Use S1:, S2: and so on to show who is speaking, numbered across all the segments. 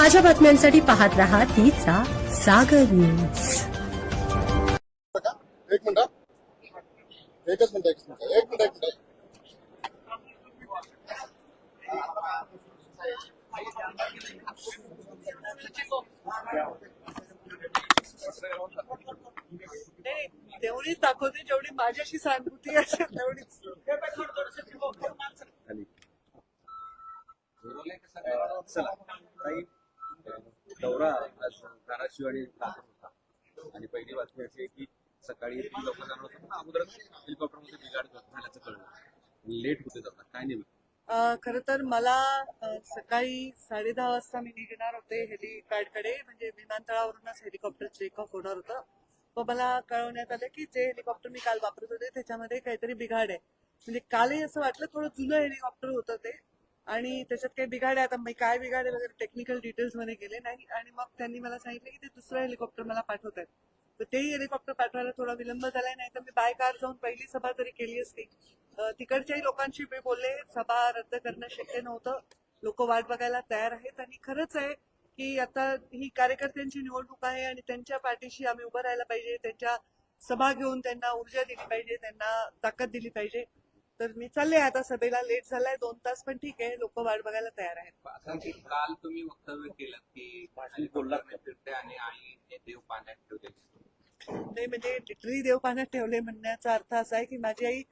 S1: ताज्या बातम्यांसाठी पाहत रहा तिचा सागर न्यूज.
S2: एक मिनिट एकच मिनिट
S3: तेवढीच दाखवते जेवढी माझ्याशी सहानुभूती असेल तेवढीच.
S4: चला काही दौरा आज धाराशिव आणि लातूर होता आणि पहिली बातमी अशी आहे की सकाळी 3 लोक जाणार होते पण अगोदरच हेलिकॉप्टरमध्ये बिघाड झाल्याचं कळलं. लेट होते जातात काय नेमकं?
S3: खरं तर मला सकाळी 10:30 वाजता मी निघणार होते हेलिपॅडकडे, म्हणजे विमानतळावरूनच हेलिकॉप्टर टेक ऑफ होणार होतं. पण मला कळवण्यात आलं की जे हेलिकॉप्टर मी काल वापरत होते त्याच्यामध्ये काहीतरी बिघाड आहे. म्हणजे कालही असं वाटलं थोडं जुनं हेलिकॉप्टर होतं ते आणि त्याच्यात काही बिघाड आहे. आता मी काय बिघाड आहे वगैरे टेक्निकल डिटेल्स मध्ये गेले नाही आणि मग त्यांनी मला सांगितलं की ते दुसरं हेलिकॉप्टर मला पाठवत आहेत. तर तेही हेलिकॉप्टर पाठवायला थोडा विलंब झालाय, नाही तर मी बाय कार जाऊन पहिली सभा तरी केली असती. तिकडच्याही लोकांशी मी बोलले, सभा रद्द करणं शक्य नव्हतं, लोक वाट बघायला तयार आहेत आणि खरंच आहे की आता ही कार्यकर्त्यांची निवडणूक आहे आणि त्यांच्या पाठीशी आम्ही उभं राहायला पाहिजे, त्यांच्या सभा घेऊन त्यांना ऊर्जा दिली पाहिजे, त्यांना ताकद दिली पाहिजे. तर मी चालले आता सभेला. लेट झालाय 2 तास, पण ठीक आहे, लोक वाट बघायला तयार आहेत.
S5: काल तुम्ही वक्तव्य केलं की कोल्हापूर फिरते आणि आई देव पाण्यात ठेवते.
S3: नाही म्हणजे लिटरली देव पाण्यात ठेवले म्हणण्याचा अर्थ असा आहे की माझी आई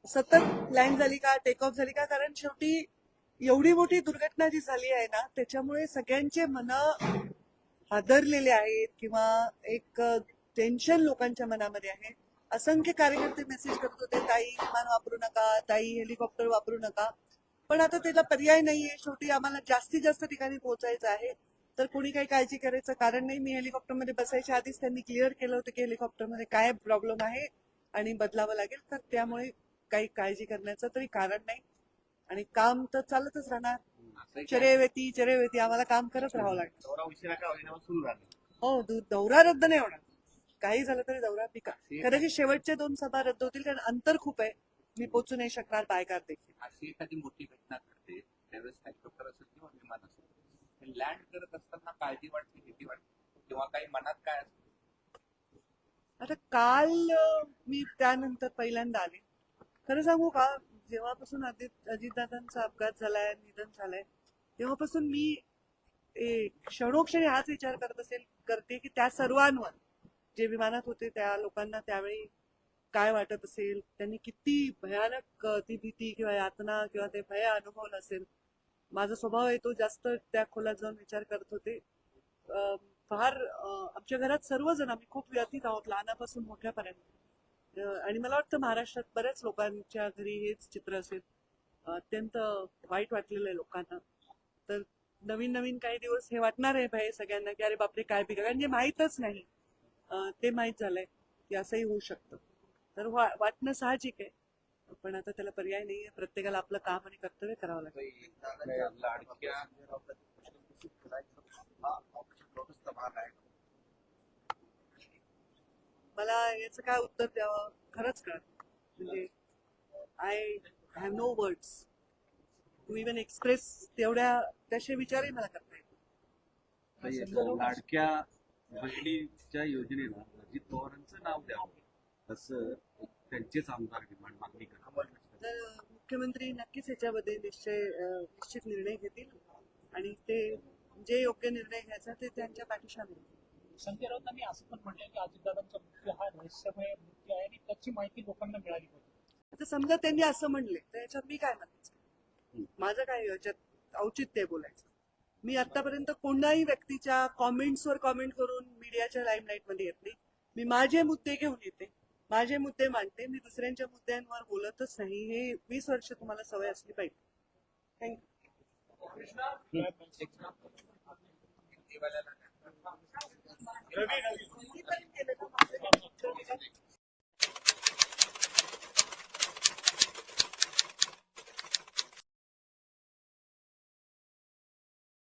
S3: सतत लँड झाली का, टेक ऑफ झाली का, कारण शेवटी एवढी मोठी दुर्घटना जी झाली आहे ना त्याच्यामुळे सगळ्यांचे मन हादरलेले आहेत किंवा एक टेन्शन लोकांच्या मनामध्ये आहे. असंख्य कार्यकर्ते मेसेज करत होते, ताई विमान वापरू नका, ताई हेलिकॉप्टर वापरू नका. पण आता त्याला पर्याय नाहीये, शेवटी आम्हाला जास्तीत जास्त ठिकाणी पोहोचायचं आहे. तर कोणी काही काळजी करायचं कारण नाही. मी हेलिकॉप्टरमध्ये बसायच्या आधीच त्यांनी क्लिअर केलं होतं की हेलिकॉप्टरमध्ये काय प्रॉब्लेम आहे आणि बदलावं लागेल, तर त्यामुळे काही काळजी करण्याचं तरी कारण नाही आणि काम तर चालतच राहणार. चरेवेती आम्हाला काम करत राहावं लागेल.
S5: दौरा उशिरा का होईना सुरू झाला.
S3: हो, दौरा रद्द नाही होणार, काही झालं तरी दौरा पिका. कदाचित शेवटचे 2 सभा रद्द होतील कारण अंतर खूप आहे, मी पोहोचू नाही शकणार बाय कार देखील.
S5: अशी एखादी मोठी घटना घडते त्यावेळेस हेलिकॉप्टर असेल किंवा विमान असेल, लँड करत असताना काळजी वाटते, भीती वाटते किंवा काही मनात काय असतं?
S3: आता काल मी त्यानंतर पहिल्यांदा आले. खरं सांगू का, जेव्हापासून अजितदादांचा अपघात झालाय, निधन झालंय, तेव्हापासून मी क्षणोक्षणी हाच विचार करते की त्या सर्वांवर जे विमानात होते त्या लोकांना त्यावेळी काय वाटत असेल, त्यांनी किती भयानक ती भीती किंवा यातना किंवा ते भय अनुभवलं असेल. माझा स्वभाव आहे तो जास्त त्या खोलात जाऊन विचार करत होते. फार आमच्या घरात सर्वजण आम्ही खूप व्यथित आहोत, लहानापासून मोठ्यापर्यंत. आणि मला वाटतं महाराष्ट्रात बऱ्याच लोकांच्या घरी हेच चित्र असेल. अत्यंत वाईट वाटलेलं आहे लोकांना. तर नवीन नवीन काही दिवस हे वाटणार आहे भय सगळ्यांना की अरे बापरे काय बिघाड, कारण जे माहीतच नाही ते माहीत झालंय की असंही होऊ शकतं. तर वाटणं साहजिक आहे, पण आता त्याला पर्याय नाहीये. प्रत्येकाला आपलं काम आणि कर्तव्य करावं लागेल.
S5: लाडक्या
S3: मला याचं काय उत्तर द्यावं खरंच कळत, म्हणजे I have no words to even express तेवढ्या तसे विचारही मला करता येत.
S4: लाडक्या बहिणीच्या योजनेला अजित पवारांचं नाव द्यावं असं त्यांचेच आमदार मागणी करतात.
S3: तर मुख्यमंत्री नक्कीच याच्यामध्ये निश्चित निर्णय घेतील आणि ते जे योग्य निर्णय घ्यायचा ते त्यांच्या पाठीशी आम्ही.
S6: संजय राऊतांनी असं पण म्हटलं की अजितदादांचा मृत्यू हा रहस्यमय मृत्यू आहे आणि त्याची माहिती लोकांना मिळाली पाहिजे.
S3: आता समजा त्यांनी असं म्हणले तर याच्यात मी काय म्हणायचं, माझं काय याच्यात औचित्य बोलायचं. मी आतापर्यंत कोणाही व्यक्तीच्या कॉमेंट्सवर कॉमेंट करून मीडियाच्या लाईमलाईट मध्ये येत नाही. मी माझे मुद्दे घेऊन येते, माझे मुद्दे मांडते, मी दुसऱ्यांच्या मुद्द्यांवर बोलतच नाही. हे 20 वर्ष तुम्हाला सवय असली पाहिजे. थँक्यू.